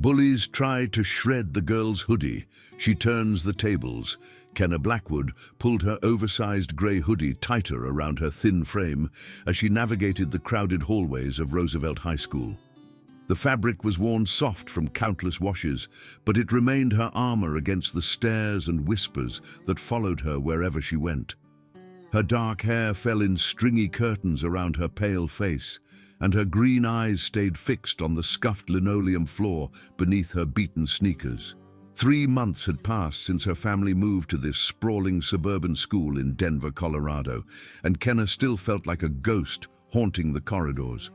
Bullies try to shred the girl's hoodie. She turns the tables. Kenna Blackwood pulled her oversized grey hoodie tighter around her thin frame as she navigated the crowded hallways of Roosevelt High School. The fabric was worn soft from countless washes, but it remained her armor against the stares and whispers that followed her wherever she went. Her dark hair fell in stringy curtains around her pale face, and her green eyes stayed fixed on the scuffed linoleum floor beneath her beaten sneakers. 3 months had passed since her family moved to this sprawling suburban school in Denver, Colorado, and Kenna still felt like a ghost haunting the corridors.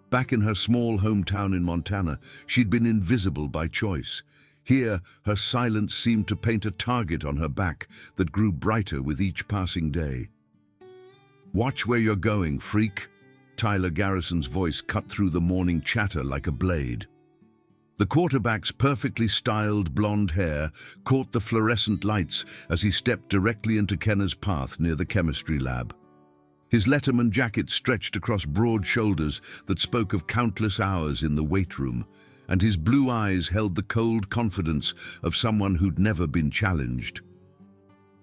Back in her small hometown in Montana, she'd been invisible by choice. Here, her silence seemed to paint a target on her back that grew brighter with each passing day. "Watch where you're going, freak." Tyler Garrison's voice cut through the morning chatter like a blade. The quarterback's perfectly styled blonde hair caught the fluorescent lights as he stepped directly into Kenna's path near the chemistry lab. His Letterman jacket stretched across broad shoulders that spoke of countless hours in the weight room, and his blue eyes held the cold confidence of someone who'd never been challenged.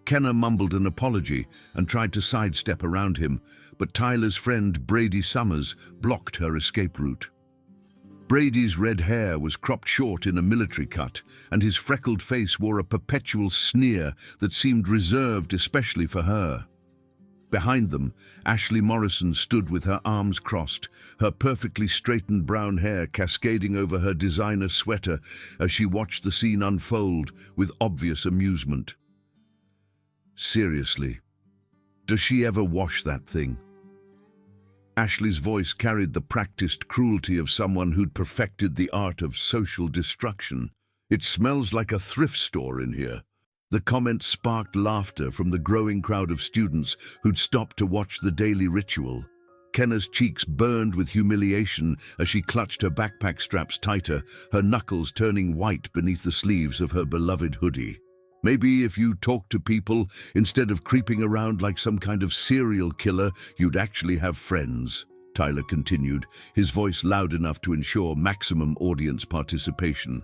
Kenna mumbled an apology and tried to sidestep around him, but Tyler's friend Brady Summers blocked her escape route. Brady's red hair was cropped short in a military cut, and his freckled face wore a perpetual sneer that seemed reserved especially for her. Behind them, Ashley Morrison stood with her arms crossed, her perfectly straightened brown hair cascading over her designer sweater as she watched the scene unfold with obvious amusement. "Seriously, does she ever wash that thing?" Ashley's voice carried the practiced cruelty of someone who'd perfected the art of social destruction. "It smells like a thrift store in here." The comment sparked laughter from the growing crowd of students who'd stopped to watch the daily ritual. Kenna's cheeks burned with humiliation as she clutched her backpack straps tighter, her knuckles turning white beneath the sleeves of her beloved hoodie. "Maybe if you talk to people instead of creeping around like some kind of serial killer, you'd actually have friends," Tyler continued, his voice loud enough to ensure maximum audience participation.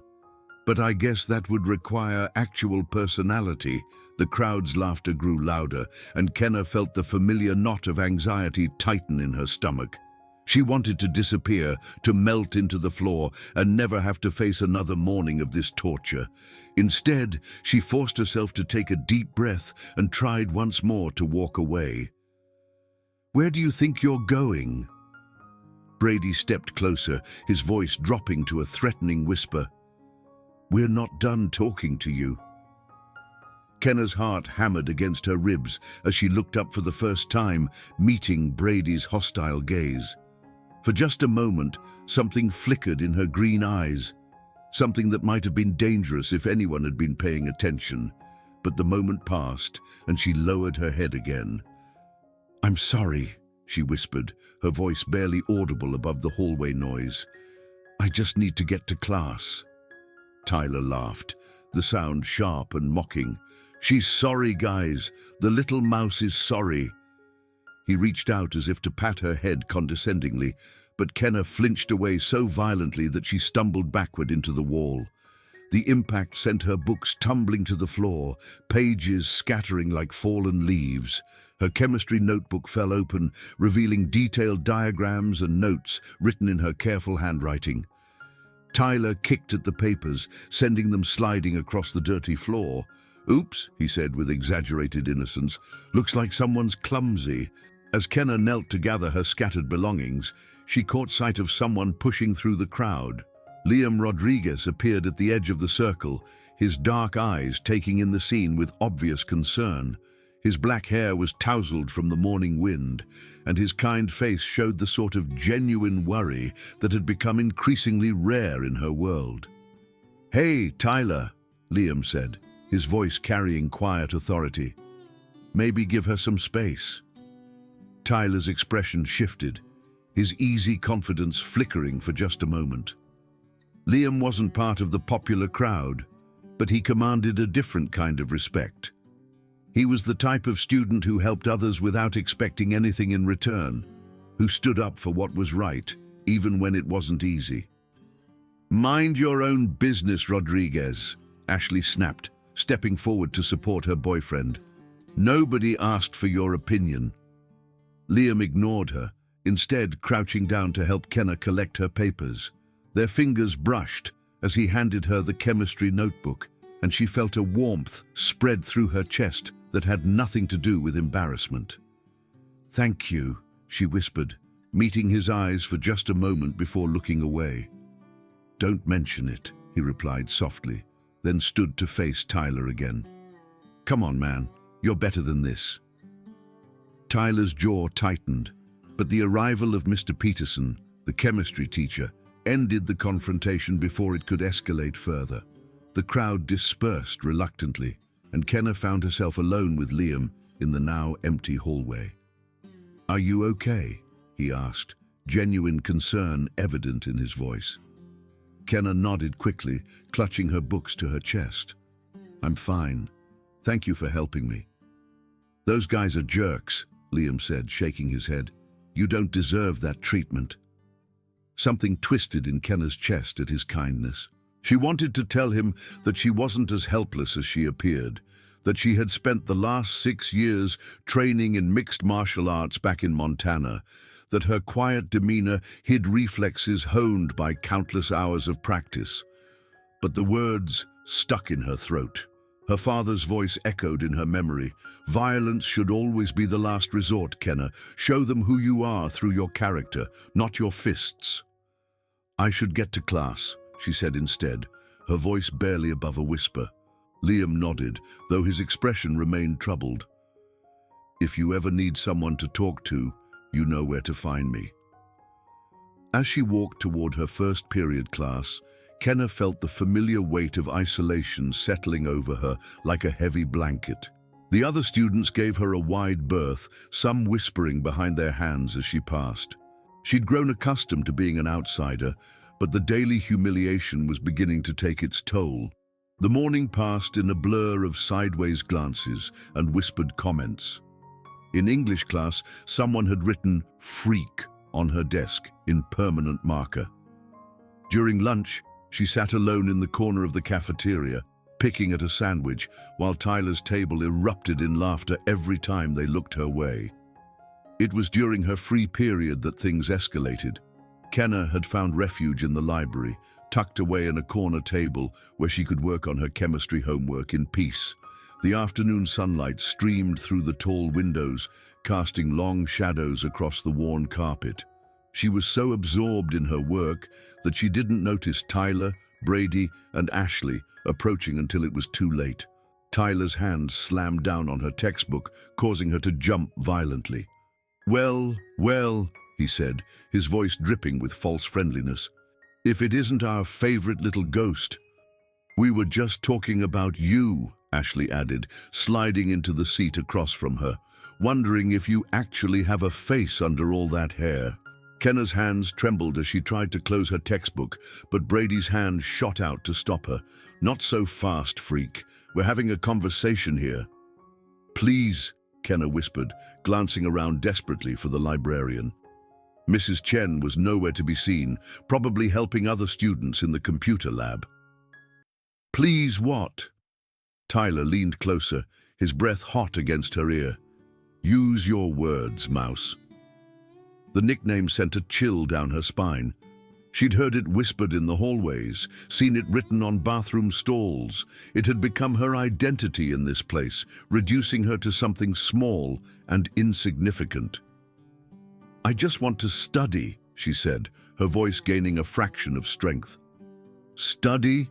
"But I guess that would require actual personality." The crowd's laughter grew louder, and Kenna felt the familiar knot of anxiety tighten in her stomach. She wanted to disappear, to melt into the floor, and never have to face another morning of this torture. Instead, she forced herself to take a deep breath and tried once more to walk away. "Where do you think you're going?" Brady stepped closer, his voice dropping to a threatening whisper. "We're not done talking to you." Kenna's heart hammered against her ribs as she looked up for the first time, meeting Brady's hostile gaze. For just a moment, something flickered in her green eyes, something that might have been dangerous if anyone had been paying attention. But the moment passed, and she lowered her head again. "I'm sorry," she whispered, her voice barely audible above the hallway noise. "I just need to get to class." Tyler laughed, the sound sharp and mocking. "She's sorry, guys. The little mouse is sorry." He reached out as if to pat her head condescendingly, but Kenna flinched away so violently that she stumbled backward into the wall. The impact sent her books tumbling to the floor, pages scattering like fallen leaves. Her chemistry notebook fell open, revealing detailed diagrams and notes written in her careful handwriting. Tyler kicked at the papers, sending them sliding across the dirty floor. "Oops," he said with exaggerated innocence. "Looks like someone's clumsy." As Kenna knelt to gather her scattered belongings, she caught sight of someone pushing through the crowd. Liam Rodriguez appeared at the edge of the circle, his dark eyes taking in the scene with obvious concern. His black hair was tousled from the morning wind, and his kind face showed the sort of genuine worry that had become increasingly rare in her world. "Hey, Tyler," Liam said, his voice carrying quiet authority. "Maybe give her some space." Tyler's expression shifted, his easy confidence flickering for just a moment. Liam wasn't part of the popular crowd, but he commanded a different kind of respect. He was the type of student who helped others without expecting anything in return, who stood up for what was right, even when it wasn't easy. Mind your own business, Rodriguez, Ashley snapped, stepping forward to support her boyfriend. Nobody asked for your opinion. Liam ignored her, instead crouching down to help Kenna collect her papers. Their fingers brushed as he handed her the chemistry notebook, and she felt a warmth spread through her chest that had nothing to do with embarrassment. "Thank you," she whispered, meeting his eyes for just a moment before looking away. "Don't mention it," he replied softly, then stood to face Tyler again. "Come on, man, you're better than this." Tyler's jaw tightened, but the arrival of Mr. Peterson, the chemistry teacher, ended the confrontation before it could escalate further. The crowd dispersed reluctantly, and Kenna found herself alone with Liam in the now empty hallway. "Are you okay?" he asked, genuine concern evident in his voice. Kenna nodded quickly, clutching her books to her chest. "I'm fine. Thank you for helping me." "Those guys are jerks," Liam said, shaking his head. "You don't deserve that treatment." Something twisted in Kenna's chest at his kindness. She wanted to tell him that she wasn't as helpless as she appeared, that she had spent the last 6 years training in mixed martial arts back in Montana, that her quiet demeanor hid reflexes honed by countless hours of practice. But the words stuck in her throat. Her father's voice echoed in her memory. "Violence should always be the last resort, Kenna. Show them who you are through your character, not your fists." "I should get to class," she said instead, her voice barely above a whisper. Liam nodded, though his expression remained troubled. "If you ever need someone to talk to, you know where to find me." As she walked toward her first period class, Kenna felt the familiar weight of isolation settling over her like a heavy blanket. The other students gave her a wide berth, some whispering behind their hands as she passed. She'd grown accustomed to being an outsider, but the daily humiliation was beginning to take its toll. The morning passed in a blur of sideways glances and whispered comments. In English class, someone had written "freak" on her desk in permanent marker. During lunch, she sat alone in the corner of the cafeteria, picking at a sandwich, while Tyler's table erupted in laughter every time they looked her way. It was during her free period that things escalated. Kenna had found refuge in the library, tucked away in a corner table where she could work on her chemistry homework in peace. The afternoon sunlight streamed through the tall windows, casting long shadows across the worn carpet. She was so absorbed in her work that she didn't notice Tyler, Brady, and Ashley approaching until it was too late. Tyler's hand slammed down on her textbook, causing her to jump violently. Well, he said, his voice dripping with false friendliness. "If it isn't our favorite little ghost." "We were just talking about you," Ashley added, sliding into the seat across from her, "wondering if you actually have a face under all that hair." Kenna's hands trembled as she tried to close her textbook, but Brady's hand shot out to stop her. "Not so fast, freak. We're having a conversation here." "Please," Kenna whispered, glancing around desperately for the librarian. Mrs. Chen was nowhere to be seen, probably helping other students in the computer lab. "Please what?" Tyler leaned closer, his breath hot against her ear. "Use your words, Mouse." The nickname sent a chill down her spine. She'd heard it whispered in the hallways, seen it written on bathroom stalls. It had become her identity in this place, reducing her to something small and insignificant. "I just want to study," she said, her voice gaining a fraction of strength. "Study?"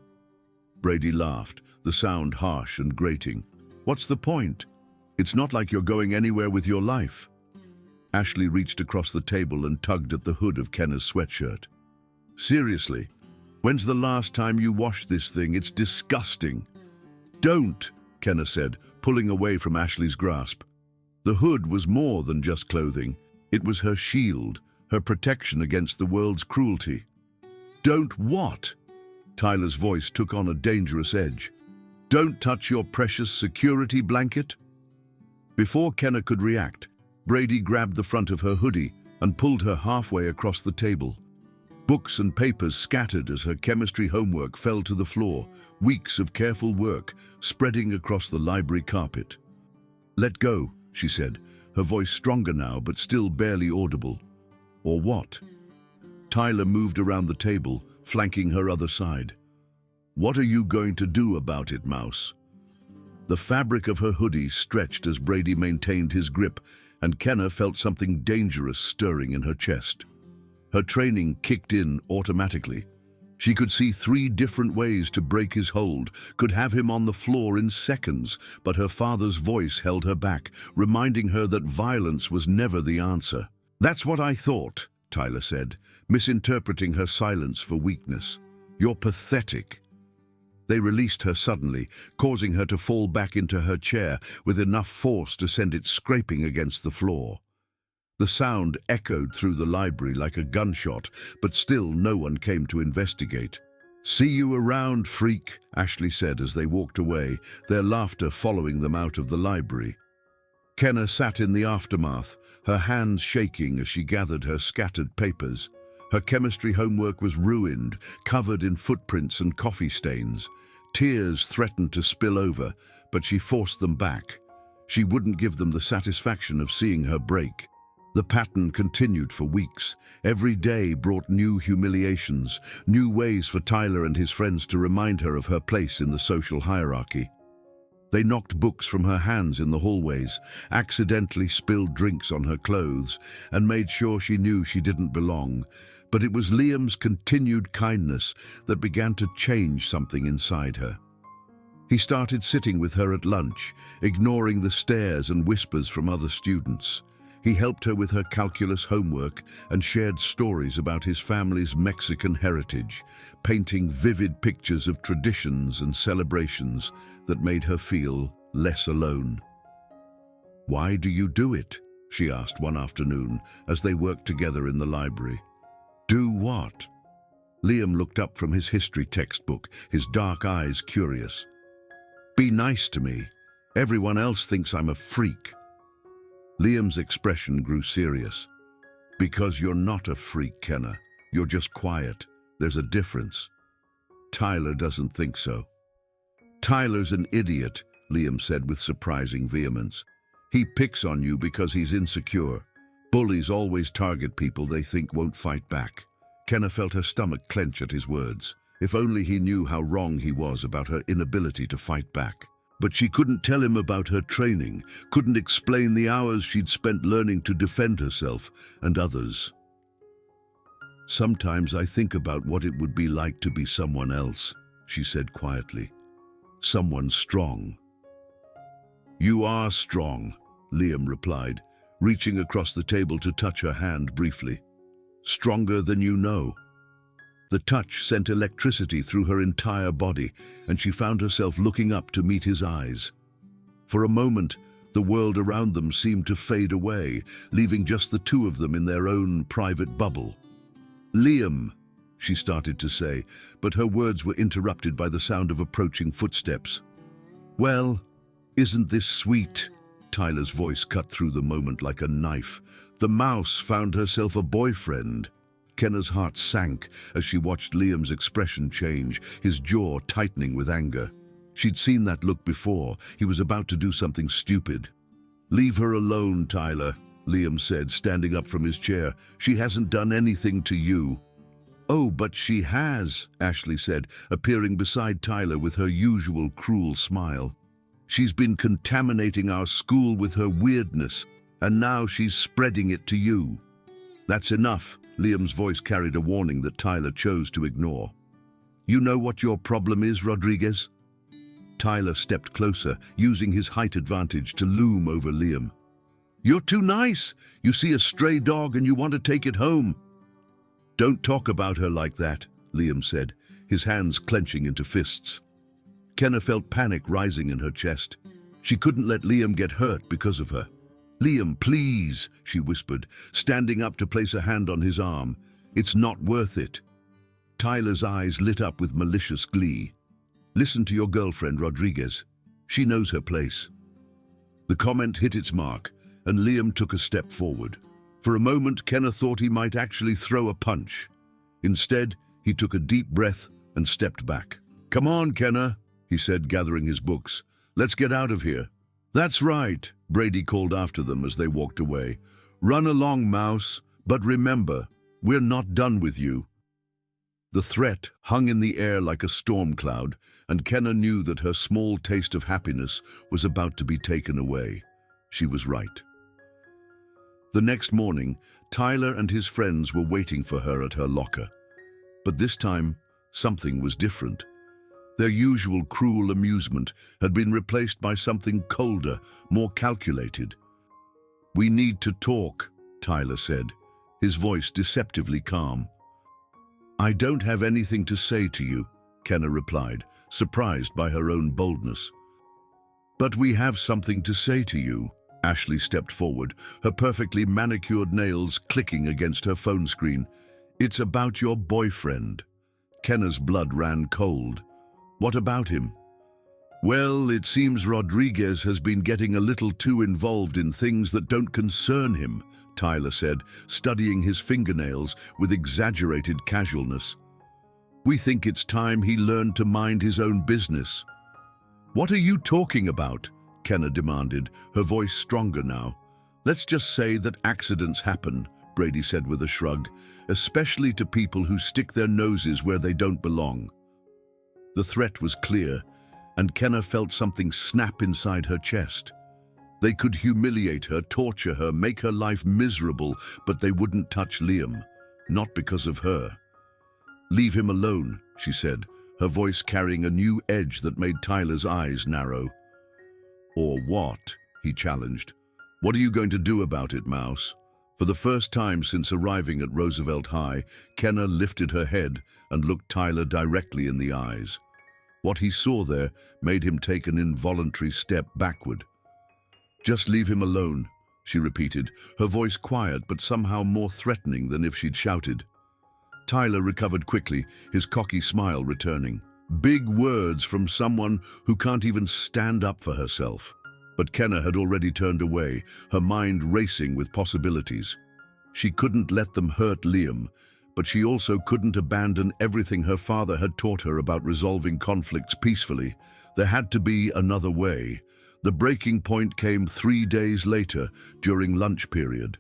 Brady laughed, the sound harsh and grating. "What's the point? It's not like you're going anywhere with your life." Ashley reached across the table and tugged at the hood of Kenna's sweatshirt. "Seriously, when's the last time you washed this thing? It's disgusting." "Don't," Kenna said, pulling away from Ashley's grasp. The hood was more than just clothing. It was her shield, her protection against the world's cruelty. "Don't what?" Tyler's voice took on a dangerous edge. "Don't touch your precious security blanket?" Before Kenna could react, Brady grabbed the front of her hoodie and pulled her halfway across the table. Books and papers scattered as her chemistry homework fell to the floor, weeks of careful work spreading across the library carpet. "Let go," she said, her voice stronger now but still barely audible. "Or what?" Tyler moved around the table, flanking her other side. "What are you going to do about it, Mouse?" The fabric of her hoodie stretched as Brady maintained his grip, and Kenna felt something dangerous stirring in her chest. Her training kicked in automatically. She could see 3 different ways to break his hold, could have him on the floor in seconds, but her father's voice held her back, reminding her that violence was never the answer. "That's what I thought," Tyler said, misinterpreting her silence for weakness. "You're pathetic." They released her suddenly, causing her to fall back into her chair with enough force to send it scraping against the floor. The sound echoed through the library like a gunshot, but still no one came to investigate. "See you around, freak," Ashley said as they walked away, their laughter following them out of the library. Kenna sat in the aftermath, her hands shaking as she gathered her scattered papers. Her chemistry homework was ruined, covered in footprints and coffee stains. Tears threatened to spill over, but she forced them back. She wouldn't give them the satisfaction of seeing her break. The pattern continued for weeks. Every day brought new humiliations, new ways for Tyler and his friends to remind her of her place in the social hierarchy. They knocked books from her hands in the hallways, accidentally spilled drinks on her clothes, and made sure she knew she didn't belong. But it was Liam's continued kindness that began to change something inside her. He started sitting with her at lunch, ignoring the stares and whispers from other students. He helped her with her calculus homework and shared stories about his family's Mexican heritage, painting vivid pictures of traditions and celebrations that made her feel less alone. "Why do you do it?" she asked one afternoon as they worked together in the library. "Do what?" Liam looked up from his history textbook, his dark eyes curious. "Be nice to me. Everyone else thinks I'm a freak." Liam's expression grew serious. "Because you're not a freak, Kenna. You're just quiet. There's a difference." "Tyler doesn't think so." "Tyler's an idiot," Liam said with surprising vehemence. "He picks on you because he's insecure. Bullies always target people they think won't fight back." Kenna felt her stomach clench at his words. If only he knew how wrong he was about her inability to fight back. But she couldn't tell him about her training, couldn't explain the hours she'd spent learning to defend herself and others. "Sometimes I think about what it would be like to be someone else," she said quietly. "Someone strong." "You are strong," Liam replied, reaching across the table to touch her hand briefly. "Stronger than you know." The touch sent electricity through her entire body, and she found herself looking up to meet his eyes. For a moment, the world around them seemed to fade away, leaving just the two of them in their own private bubble. "Liam," she started to say, but her words were interrupted by the sound of approaching footsteps. "Well, isn't this sweet?" Tyler's voice cut through the moment like a knife. "The mouse found herself a boyfriend." Kenna's heart sank as she watched Liam's expression change, his jaw tightening with anger. She'd seen that look before. He was about to do something stupid. "Leave her alone, Tyler," Liam said, standing up from his chair. "She hasn't done anything to you." "Oh, but she has," Ashley said, appearing beside Tyler with her usual cruel smile. "She's been contaminating our school with her weirdness, and now she's spreading it to you." "That's enough." Liam's voice carried a warning that Tyler chose to ignore. "You know what your problem is, Rodriguez?" Tyler stepped closer, using his height advantage to loom over Liam. "You're too nice. You see a stray dog and you want to take it home." "Don't talk about her like that," Liam said, his hands clenching into fists. Kenna felt panic rising in her chest. She couldn't let Liam get hurt because of her. "Liam, please," she whispered, standing up to place a hand on his arm. "It's not worth it." Tyler's eyes lit up with malicious glee. "Listen to your girlfriend, Rodriguez. She knows her place." The comment hit its mark, and Liam took a step forward. For a moment, Kenna thought he might actually throw a punch. Instead, he took a deep breath and stepped back. "Come on, Kenna," he said, gathering his books. "Let's get out of here." "That's right," Brady called after them as they walked away. "Run along, Mouse, but remember, we're not done with you." The threat hung in the air like a storm cloud, and Kenna knew that her small taste of happiness was about to be taken away. She was right. The next morning, Tyler and his friends were waiting for her at her locker. But this time, something was different. Their usual cruel amusement had been replaced by something colder, more calculated. "We need to talk," Tyler said, his voice deceptively calm. "I don't have anything to say to you," Kenna replied, surprised by her own boldness. "But we have something to say to you." Ashley stepped forward, her perfectly manicured nails clicking against her phone screen. "It's about your boyfriend." Kenna's blood ran cold. "What about him?" "Well, it seems Rodriguez has been getting a little too involved in things that don't concern him," Tyler said, studying his fingernails with exaggerated casualness. "We think it's time he learned to mind his own business." "What are you talking about?" Kenna demanded, her voice stronger now. "Let's just say that accidents happen," Brady said with a shrug, "especially to people who stick their noses where they don't belong." The threat was clear, and Kenna felt something snap inside her chest. They could humiliate her, torture her, make her life miserable, but they wouldn't touch Liam, not because of her. "Leave him alone," she said, her voice carrying a new edge that made Tyler's eyes narrow. "Or what?" he challenged. "What are you going to do about it, Mouse?" For the first time since arriving at Roosevelt High, Kenna lifted her head and looked Tyler directly in the eyes. What he saw there made him take an involuntary step backward. "Just leave him alone," she repeated, her voice quiet but somehow more threatening than if she'd shouted. Tyler recovered quickly, his cocky smile returning. Big words from someone who can't even stand up for herself. But Kenna had already turned away, her mind racing with possibilities. She couldn't let them hurt Liam, but she also couldn't abandon everything her father had taught her about resolving conflicts peacefully. There had to be another way. The breaking point came 3 days later, during lunch period.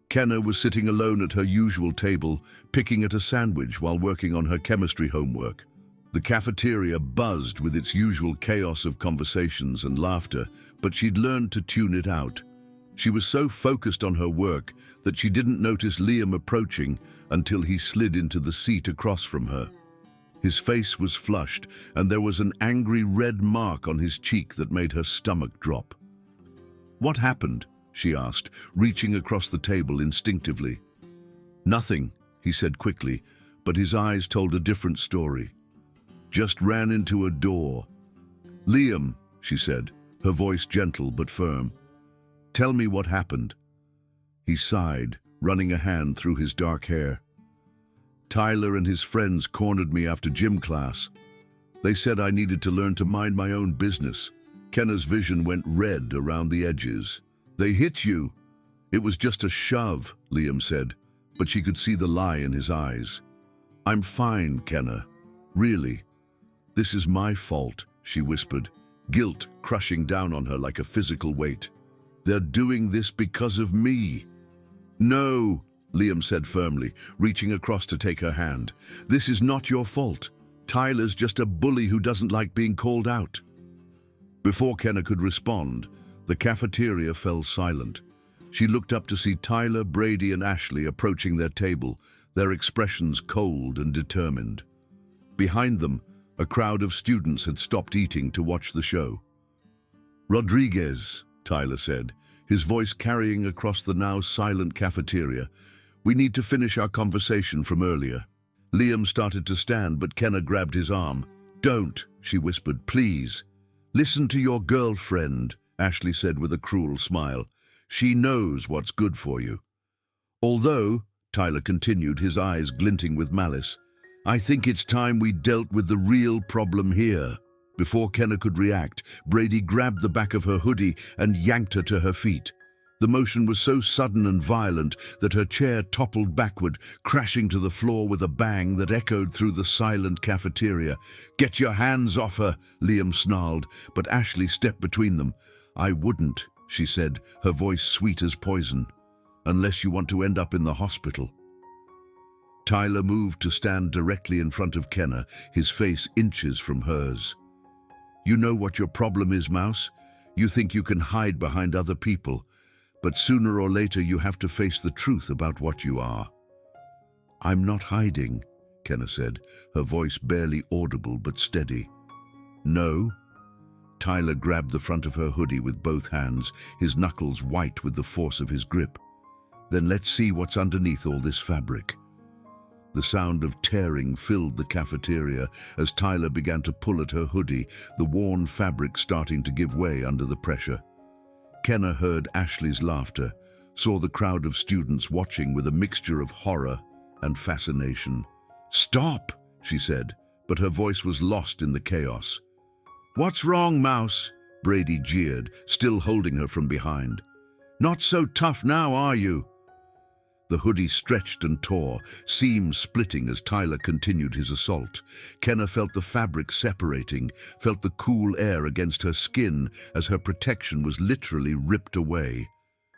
Kenna was sitting alone at her usual table, picking at a sandwich while working on her chemistry homework. The cafeteria buzzed with its usual chaos of conversations and laughter, but she'd learned to tune it out. She was so focused on her work that she didn't notice Liam approaching until he slid into the seat across from her. His face was flushed, and there was an angry red mark on his cheek that made her stomach drop. "What happened?" she asked, reaching across the table instinctively. "Nothing," he said quickly, but his eyes told a different story. "Just ran into a door." "Liam," she said, her voice gentle but firm. "Tell me what happened." He sighed, running a hand through his dark hair. "Tyler and his friends cornered me after gym class. They said I needed to learn to mind my own business." Kenna's vision went red around the edges. "They hit you." "It was just a shove," Liam said, but she could see the lie in his eyes. "I'm fine, Kenna. Really. This is my fault," she whispered, guilt crushing down on her like a physical weight. "They're doing this because of me." "No," Liam said firmly, reaching across to take her hand. "This is not your fault. Tyler's just a bully who doesn't like being called out." Before Kenna could respond, the cafeteria fell silent. She looked up to see Tyler, Brady, and Ashley approaching their table, their expressions cold and determined. Behind them, a crowd of students had stopped eating to watch the show. "Rodriguez," Tyler said, his voice carrying across the now silent cafeteria, "we need to finish our conversation from earlier." Liam started to stand, but Kenna grabbed his arm. "Don't," she whispered, "please. Listen to your girlfriend," Ashley said with a cruel smile. "She knows what's good for you." "Although," Tyler continued, his eyes glinting with malice, "I think it's time we dealt with the real problem here." Before Kenna could react, Brady grabbed the back of her hoodie and yanked her to her feet. The motion was so sudden and violent that her chair toppled backward, crashing to the floor with a bang that echoed through the silent cafeteria. "Get your hands off her," Liam snarled, but Ashley stepped between them. "I wouldn't," she said, her voice sweet as poison, "unless you want to end up in the hospital." Tyler moved to stand directly in front of Kenna, his face inches from hers. "You know what your problem is, Mouse? You think you can hide behind other people, but sooner or later you have to face the truth about what you are." "I'm not hiding," Kenna said, her voice barely audible but steady. "No?" Tyler grabbed the front of her hoodie with both hands, his knuckles white with the force of his grip. "Then let's see what's underneath all this fabric." The sound of tearing filled the cafeteria as Tyler began to pull at her hoodie, the worn fabric starting to give way under the pressure. Kenna heard Ashley's laughter, saw the crowd of students watching with a mixture of horror and fascination. "Stop," she said, but her voice was lost in the chaos. "What's wrong, Mouse?" Brady jeered, still holding her from behind. "Not so tough now, are you?" The hoodie stretched and tore, seams splitting as Tyler continued his assault. Kenna felt the fabric separating, felt the cool air against her skin as her protection was literally ripped away.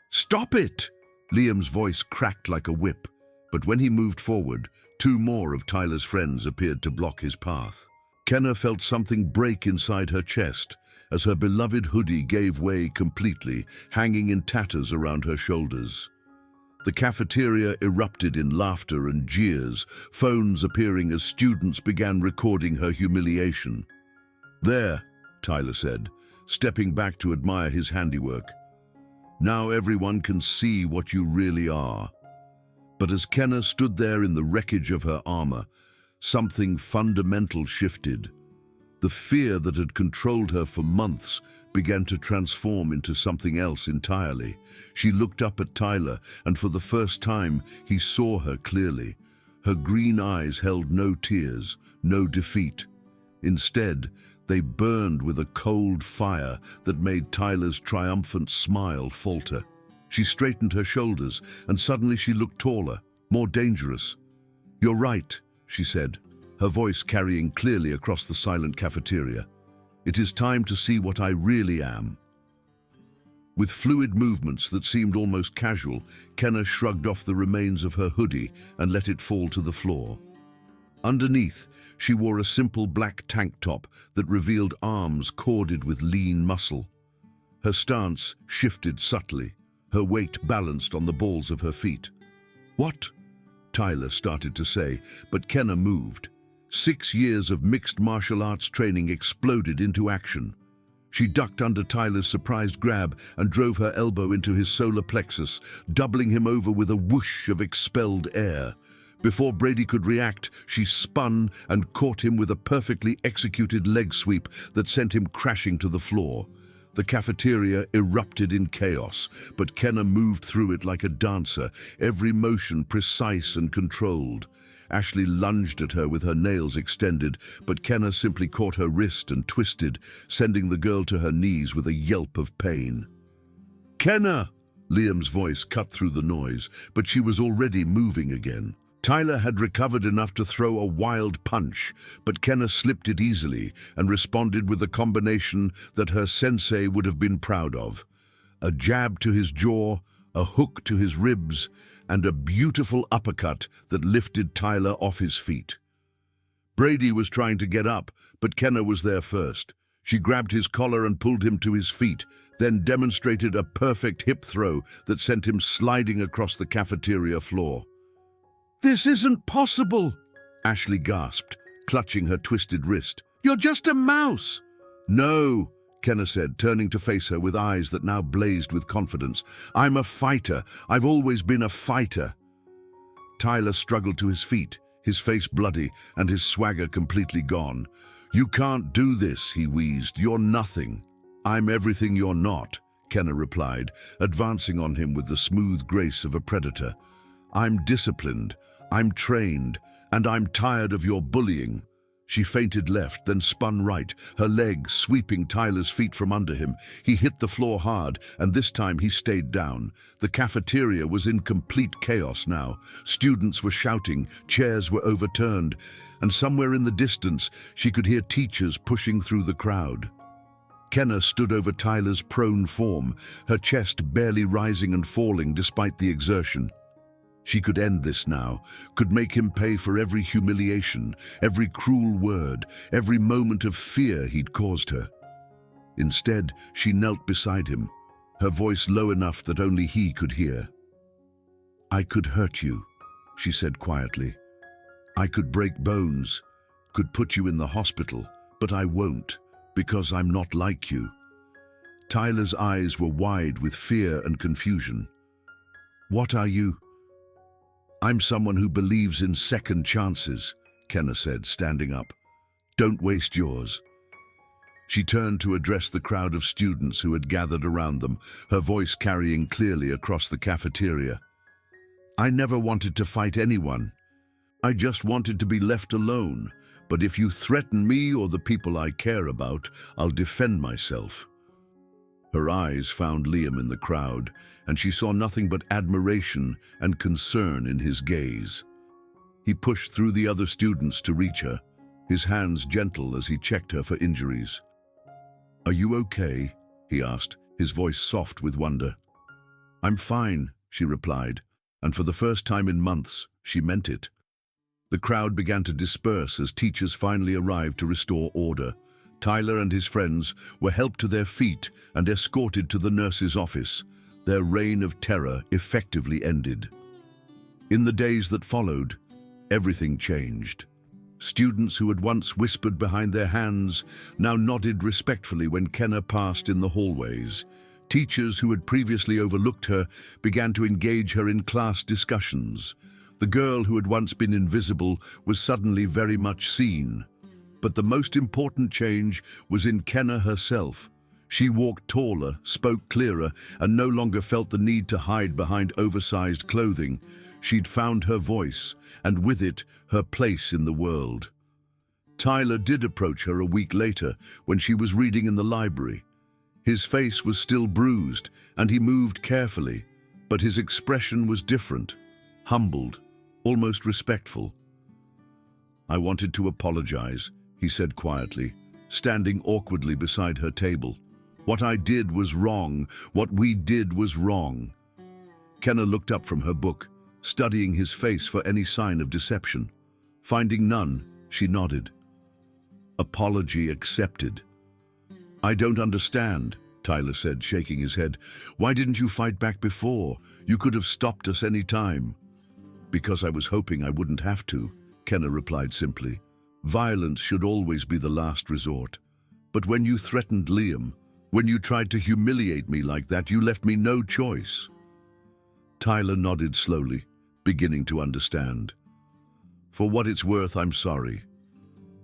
"Stop it!" Liam's voice cracked like a whip, but when he moved forward, two more of Tyler's friends appeared to block his path. Kenna felt something break inside her chest as her beloved hoodie gave way completely, hanging in tatters around her shoulders. The cafeteria erupted in laughter and jeers, phones appearing as students began recording her humiliation. "There," Tyler said, stepping back to admire his handiwork. "Now everyone can see what you really are." But as Kenna stood there in the wreckage of her armor, something fundamental shifted. The fear that had controlled her for months began to transform into something else entirely. She looked up at Tyler, and for the first time, he saw her clearly. Her green eyes held no tears, no defeat. Instead, they burned with a cold fire that made Tyler's triumphant smile falter. She straightened her shoulders, and suddenly she looked taller, more dangerous. "You're right," she said, her voice carrying clearly across the silent cafeteria. "It is time to see what I really am." With fluid movements that seemed almost casual, Kenna shrugged off the remains of her hoodie and let it fall to the floor. Underneath, she wore a simple black tank top that revealed arms corded with lean muscle. Her stance shifted subtly, her weight balanced on the balls of her feet. "What?" Tyler started to say, but Kenna moved. 6 years of mixed martial arts training exploded into action. She ducked under Tyler's surprised grab and drove her elbow into his solar plexus, doubling him over with a whoosh of expelled air. Before Brady could react, she spun and caught him with a perfectly executed leg sweep that sent him crashing to the floor. The cafeteria erupted in chaos, but Kenna moved through it like a dancer, every motion precise and controlled. Ashley lunged at her with her nails extended, but Kenna simply caught her wrist and twisted, sending the girl to her knees with a yelp of pain. "Kenna!" Liam's voice cut through the noise, but she was already moving again. Tyler had recovered enough to throw a wild punch, but Kenna slipped it easily and responded with a combination that her sensei would have been proud of. A jab to his jaw, a hook to his ribs, and a beautiful uppercut that lifted Tyler off his feet. Brady was trying to get up, but Kenna was there first. She grabbed his collar and pulled him to his feet, then demonstrated a perfect hip throw that sent him sliding across the cafeteria floor. "This isn't possible," Ashley gasped, clutching her twisted wrist. "You're just a mouse." "No," Kenna said, turning to face her with eyes that now blazed with confidence. "I'm a fighter. I've always been a fighter." Tyler struggled to his feet, his face bloody and his swagger completely gone. "You can't do this," he wheezed. "You're nothing." "I'm everything you're not," Kenna replied, advancing on him with the smooth grace of a predator. "I'm disciplined, I'm trained, and I'm tired of your bullying." She feinted left, then spun right, her leg sweeping Tyler's feet from under him. He hit the floor hard, and this time he stayed down. The cafeteria was in complete chaos now. Students were shouting, chairs were overturned, and somewhere in the distance she could hear teachers pushing through the crowd. Kenna stood over Tyler's prone form, her chest barely rising and falling despite the exertion. She could end this now, could make him pay for every humiliation, every cruel word, every moment of fear he'd caused her. Instead, she knelt beside him, her voice low enough that only he could hear. "I could hurt you," she said quietly. "I could break bones, could put you in the hospital, but I won't, because I'm not like you." Tyler's eyes were wide with fear and confusion. "What are you?" "I'm someone who believes in second chances," Kenna said, standing up. "Don't waste yours." She turned to address the crowd of students who had gathered around them, her voice carrying clearly across the cafeteria. "I never wanted to fight anyone. I just wanted to be left alone. But if you threaten me or the people I care about, I'll defend myself." Her eyes found Liam in the crowd, and she saw nothing but admiration and concern in his gaze. He pushed through the other students to reach her, his hands gentle as he checked her for injuries. "Are you okay?" he asked, his voice soft with wonder. "I'm fine," she replied, and for the first time in months, she meant it. The crowd began to disperse as teachers finally arrived to restore order. Tyler and his friends were helped to their feet and escorted to the nurse's office. Their reign of terror effectively ended. In the days that followed, everything changed. Students who had once whispered behind their hands now nodded respectfully when Kenna passed in the hallways. Teachers who had previously overlooked her began to engage her in class discussions. The girl who had once been invisible was suddenly very much seen. But the most important change was in Kenna herself. She walked taller, spoke clearer, and no longer felt the need to hide behind oversized clothing. She'd found her voice, and with it, her place in the world. Tyler did approach her a week later when she was reading in the library. His face was still bruised, and he moved carefully, but his expression was different, humbled, almost respectful. "I wanted to apologize," he said quietly, standing awkwardly beside her table. "What I did was wrong. What we did was wrong." Kenna looked up from her book, studying his face for any sign of deception. Finding none, she nodded. "Apology accepted." "I don't understand," Tyler said, shaking his head. "Why didn't you fight back before? You could have stopped us any time." "Because I was hoping I wouldn't have to," Kenna replied simply. "Violence should always be the last resort. But when you threatened Liam, when you tried to humiliate me like that, you left me no choice." Tyler nodded slowly, beginning to understand. "For what it's worth, I'm sorry.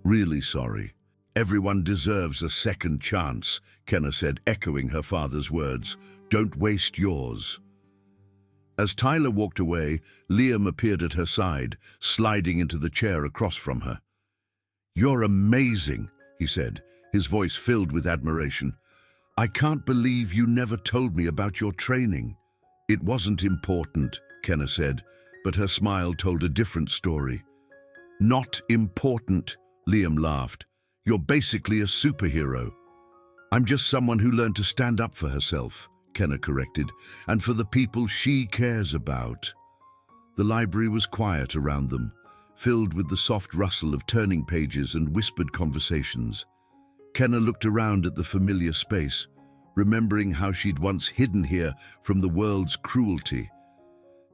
Really sorry. Everyone deserves a second chance," Kenna said, echoing her father's words. "Don't waste yours." As Tyler walked away, Liam appeared at her side, sliding into the chair across from her. "You're amazing," he said, his voice filled with admiration. "I can't believe you never told me about your training." "It wasn't important," Kenna said, but her smile told a different story. "Not important," Liam laughed. "You're basically a superhero." "I'm just someone who learned to stand up for herself," Kenna corrected, "and for the people she cares about." The library was quiet around them, filled with the soft rustle of turning pages and whispered conversations. Kenna looked around at the familiar space, remembering how she'd once hidden here from the world's cruelty.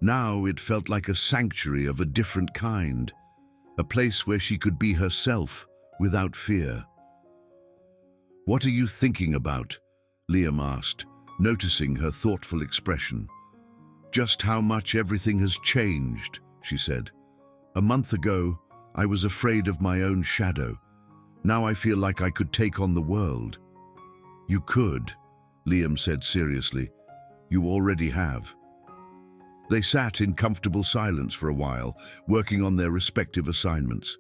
Now it felt like a sanctuary of a different kind, a place where she could be herself without fear. "What are you thinking about?" Liam asked, noticing her thoughtful expression. "Just how much everything has changed," she said. "A month ago, I was afraid of my own shadow. Now I feel like I could take on the world." "You could," Liam said seriously. "You already have." They sat in comfortable silence for a while, working on their respective assignments.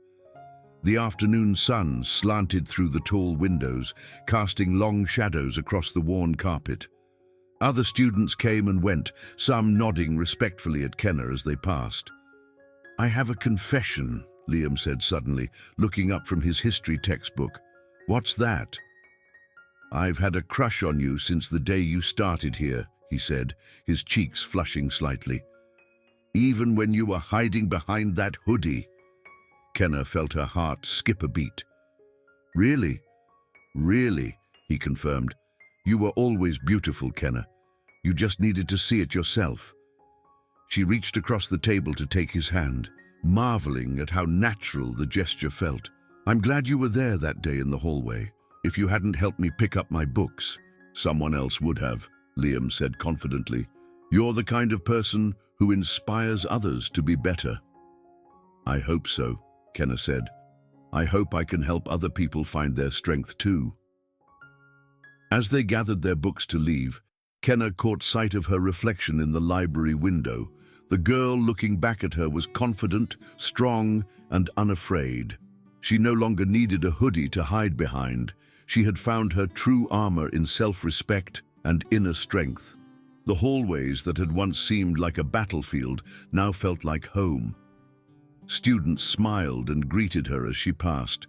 The afternoon sun slanted through the tall windows, casting long shadows across the worn carpet. Other students came and went, some nodding respectfully at Kenna as they passed. "I have a confession," Liam said suddenly, looking up from his history textbook. "What's that?" "I've had a crush on you since the day you started here," he said, his cheeks flushing slightly. "Even when you were hiding behind that hoodie." Kenna felt her heart skip a beat. "Really? Really?" he confirmed. "You were always beautiful, Kenna. You just needed to see it yourself." She reached across the table to take his hand, marveling at how natural the gesture felt. "I'm glad you were there that day in the hallway. If you hadn't helped me pick up my books, someone else would have," Liam said confidently. "You're the kind of person who inspires others to be better." "I hope so," Kenna said. "I hope I can help other people find their strength too." As they gathered their books to leave, Kenna caught sight of her reflection in the library window. The girl looking back at her was confident, strong, and unafraid. She no longer needed a hoodie to hide behind. She had found her true armor in self-respect and inner strength. The hallways that had once seemed like a battlefield now felt like home. Students smiled and greeted her as she passed,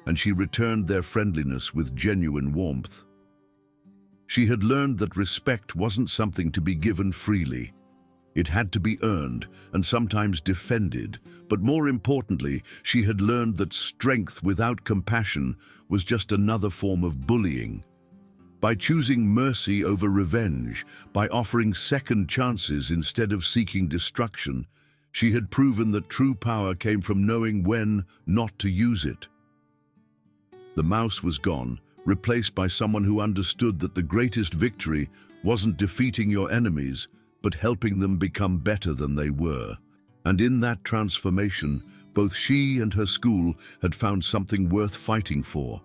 and she returned their friendliness with genuine warmth. She had learned that respect wasn't something to be given freely. It had to be earned and sometimes defended, but more importantly, she had learned that strength without compassion was just another form of bullying. By choosing mercy over revenge, by offering second chances instead of seeking destruction, she had proven that true power came from knowing when not to use it. The mouse was gone, replaced by someone who understood that the greatest victory wasn't defeating your enemies, but helping them become better than they were. And in that transformation, both she and her school had found something worth fighting for: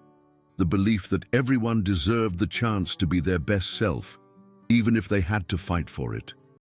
the belief that everyone deserved the chance to be their best self, even if they had to fight for it.